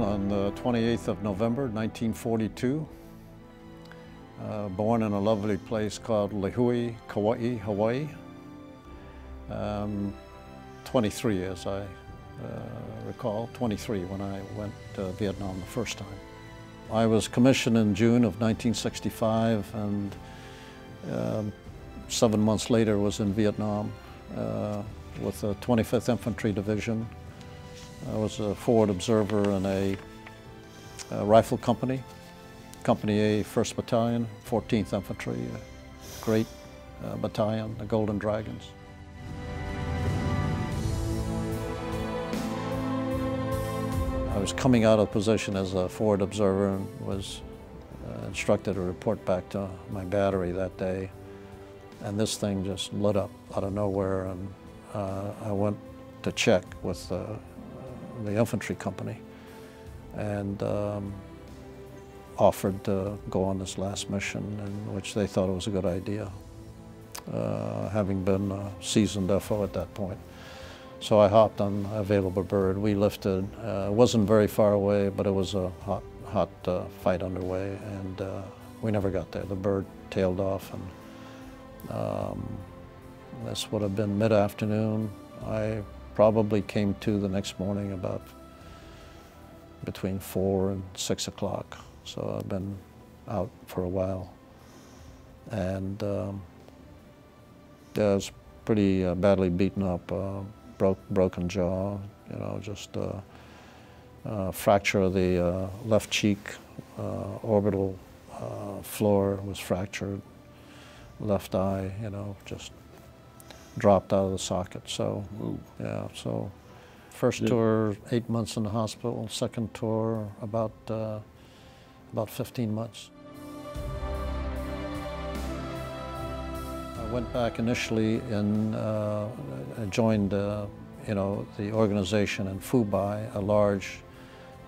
on the 28th of November, 1942. Born in a lovely place called Lihue, Kauai, Hawaii. 23, as I recall, 23 when I went to Vietnam the first time. I was commissioned in June of 1965, and 7 months later was in Vietnam with the 25th Infantry Division. I was a forward observer in a rifle company, Company A, 1st Battalion, 14th Infantry, a great battalion, the Golden Dragons. I was coming out of position as a forward observer and was instructed to report back to my battery that day. And this thing just lit up out of nowhere, and I went to check with the infantry company and offered to go on this last mission, in which they thought it was a good idea, having been a seasoned FO at that point. So I hopped on Available Bird. We lifted. It wasn't very far away, but it was a hot fight underway, and we never got there. The bird tailed off, and this would have been mid-afternoon. I probably came to the next morning about between 4 and 6 o'clock. So I've been out for a while, and yeah, I was pretty badly beaten up. Broken jaw, you know, just fracture of the left cheek, orbital floor was fractured, left eye, you know, just dropped out of the socket. So, yeah, so first tour, 8 months in the hospital, second tour, about 15 months. I went back initially and joined, you know, the organization in Fubai, a large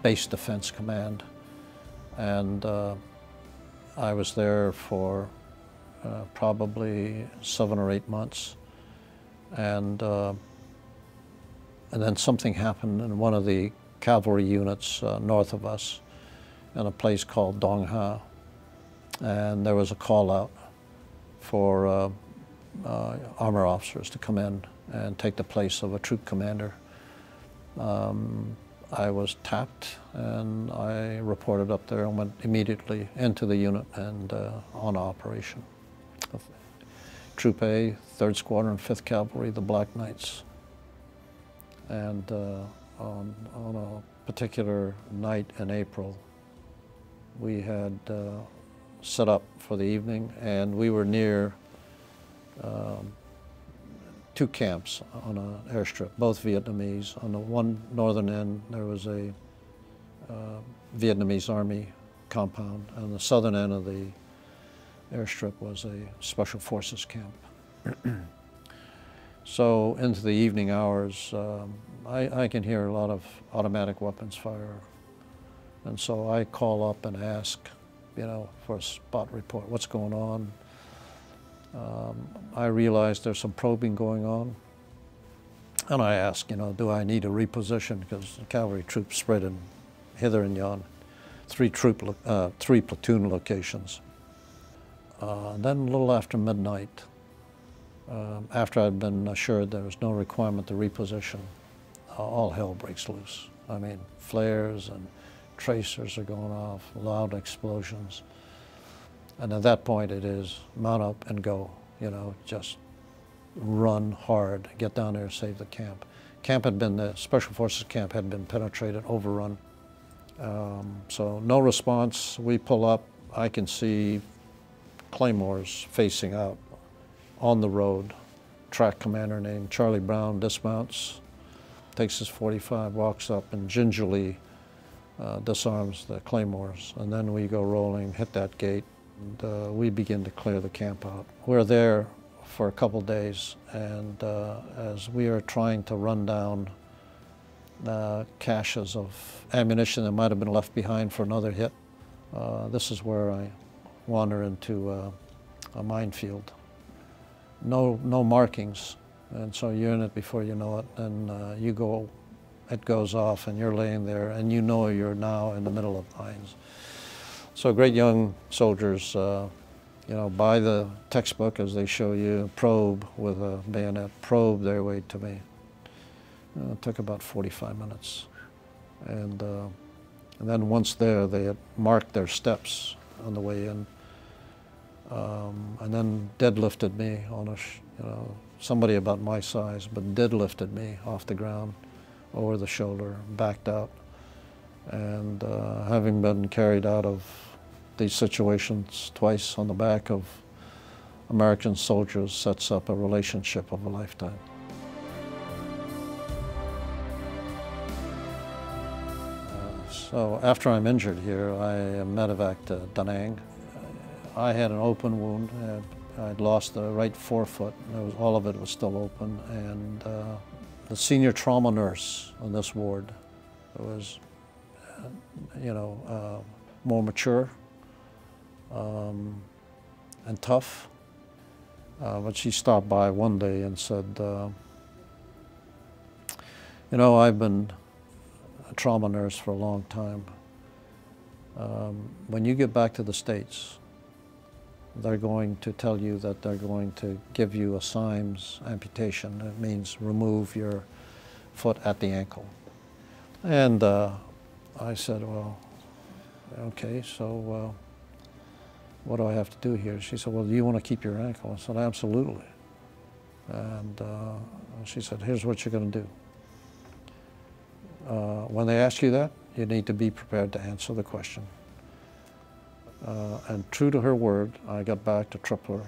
base defense command, and I was there for probably 7 or 8 months, and then something happened in one of the cavalry units north of us, in a place called Dong Ha, and there was a call out for armor officers to come in and take the place of a troop commander. I was tapped, and I reported up there and went immediately into the unit and on operation. Troop A, 3rd Squadron, 5th Cavalry, the Black Knights. And on a particular night in April, we had set up for the evening, and we were near 2 camps on an airstrip, both Vietnamese. On the one northern end, there was a Vietnamese Army compound, and on the southern end of the airstrip was a Special Forces camp. So into the evening hours, I can hear a lot of automatic weapons fire. And so I call up and ask, you know, for a spot report, what's going on? I realize there's some probing going on. And I ask, you know, do I need to reposition? Because the cavalry troops spread in hither and yon, 3 platoon locations. Then a little after midnight, after I'd been assured there was no requirement to reposition, all hell breaks loose. I mean, flares and tracers are going off, loud explosions. And at that point it is mount up and go, you know, just run hard, get down there, save the camp. The Special Forces camp had been penetrated, overrun. So no response, we pull up, I can see claymores facing out on the road. Track commander named Charlie Brown dismounts, takes his .45, walks up and gingerly disarms the claymores, and then we go rolling, hit that gate, and we begin to clear the camp out. We're there for a couple days, and as we are trying to run down caches of ammunition that might have been left behind for another hit, this is where I wander into a minefield. No markings, and so you're in it before you know it, and you go it goes off and you're laying there and you know you're now in the middle of lines. So great young soldiers, you know, by the textbook, as they show you, probe with a bayonet, probe their way to me. It took about 45 minutes. And then once there, they had marked their steps on the way in, and then deadlifted me on a, you know, somebody about my size, but deadlifted me off the ground, over the shoulder, backed out. And having been carried out of these situations twice on the back of American soldiers sets up a relationship of a lifetime. So after I'm injured here, I am medevaced to Da Nang. I had an open wound. I'd lost the right forefoot. All of it was still open. And the senior trauma nurse on this ward was, you know, more mature and tough. But she stopped by one day and said, you know, I've been a trauma nurse for a long time. When you get back to the States, they're going to tell you that they're going to give you a Symes amputation. It means remove your foot at the ankle. And I said, well, okay, so what do I have to do here? She said, well, do you want to keep your ankle? I said, absolutely. And she said, here's what you're going to do. When they ask you that, you need to be prepared to answer the question. And true to her word, I got back to Tripler,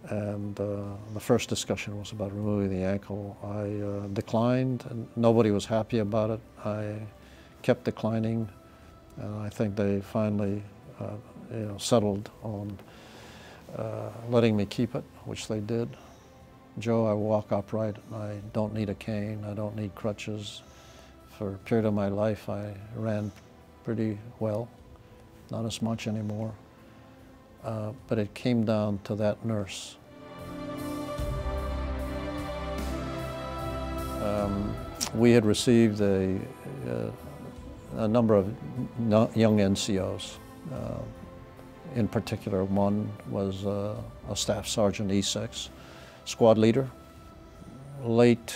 and the first discussion was about removing the ankle. I declined, and nobody was happy about it. I kept declining, and I think they finally you know, settled on letting me keep it, which they did. Joe, I walk upright. I don't need a cane. I don't need crutches. For a period of my life, I ran pretty well, not as much anymore. But it came down to that nurse. We had received a number of young NCOs. In particular, one was a Staff Sergeant E6, squad leader. Late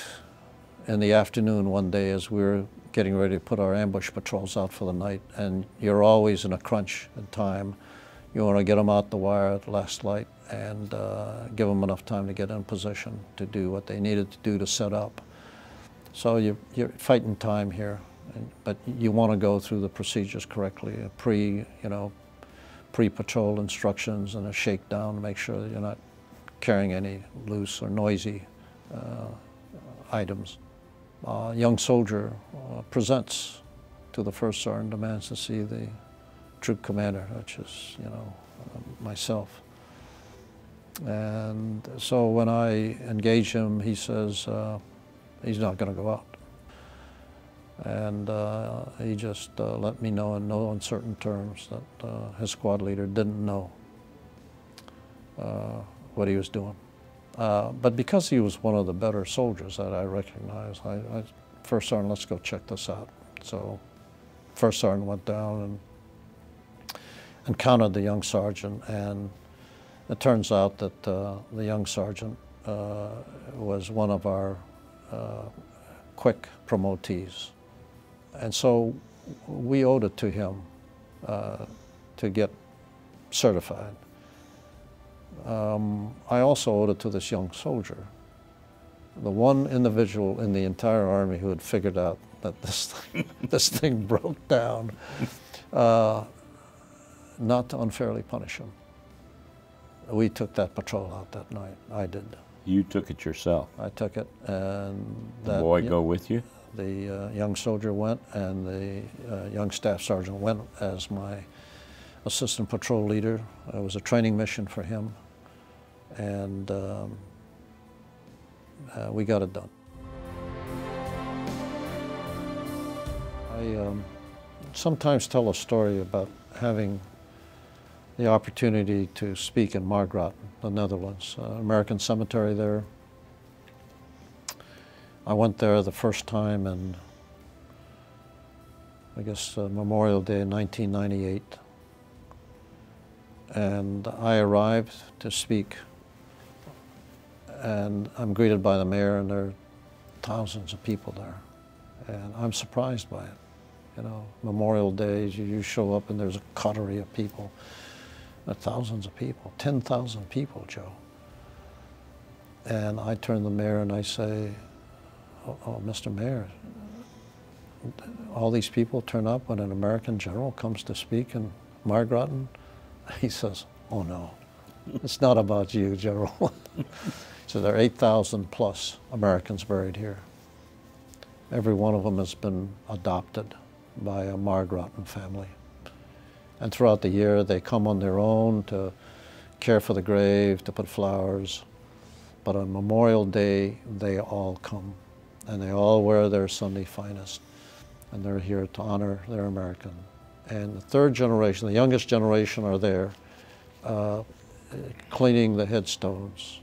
in the afternoon one day, as we were getting ready to put our ambush patrols out for the night, and you're always in a crunch in time. You want to get them out the wire at last light and give them enough time to get in position to do what they needed to do to set up. So you're fighting time here, but you want to go through the procedures correctly, pre-patrol instructions and a shakedown to make sure that you're not carrying any loose or noisy items. A young soldier presents to the first sergeant, demands to see the troop commander, which is, myself. And so when I engage him, he says he's not going to go out. And he just let me know in no uncertain terms that his squad leader didn't know what he was doing. But because he was one of the better soldiers that I recognized, I First Sergeant, let's go check this out. So First Sergeant went down and counted the young sergeant, and it turns out that the young sergeant was one of our quick promotees. And so we owed it to him to get certified. I also owed it to this young soldier, the one individual in the entire Army who had figured out that this thing broke down, not to unfairly punish him. We took that patrol out that night. I did. You took it yourself? I took it, and the boy go with you? The young soldier went, and the young staff sergeant went as my assistant patrol leader. It was a training mission for him, and we got it done. I sometimes tell a story about having the opportunity to speak in Margraten, the Netherlands, American cemetery there. I went there the first time in, I guess, Memorial Day in 1998. And I arrived to speak, and I'm greeted by the mayor, and there are thousands of people there. And I'm surprised by it. You know, Memorial Day, you show up and there's a coterie of people, thousands of people, 10,000 people, Joe. And I turn to the mayor and I say, oh, Mr. Mayor, all these people turn up when an American general comes to speak in Margraten? He says, oh no, it's not about you, General. So there are 8,000 plus Americans buried here. Every one of them has been adopted by a Margraten family. And throughout the year, they come on their own to care for the grave, to put flowers. But on Memorial Day, they all come, and they all wear their Sunday finest, and they're here to honor their American. And the third generation, the youngest generation, are there cleaning the headstones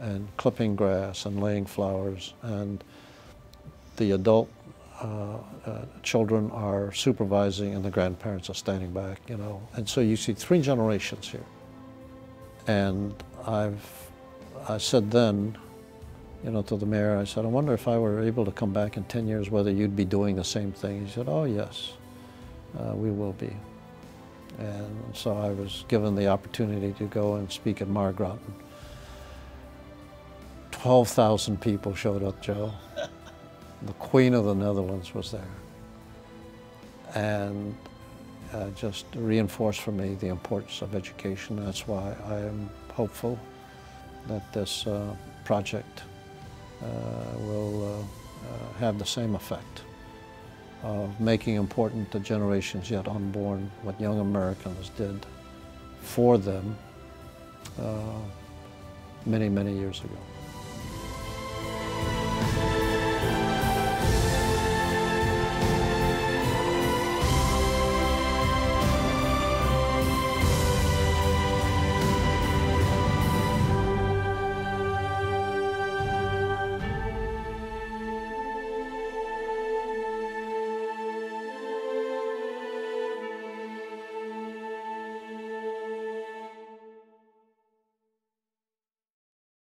and clipping grass and laying flowers. And the adult children are supervising and the grandparents are standing back, you know. And so you see 3 generations here. And I said then, you know, to the mayor, I said, I wonder if I were able to come back in 10 years, whether you'd be doing the same thing. He said, oh yes, we will be. And so I was given the opportunity to go and speak at Margraten. 12,000 people showed up, Joe. The Queen of the Netherlands was there. And just reinforced for me the importance of education. That's why I am hopeful that this project will have the same effect of making important to generations yet unborn what young Americans did for them many, many years ago.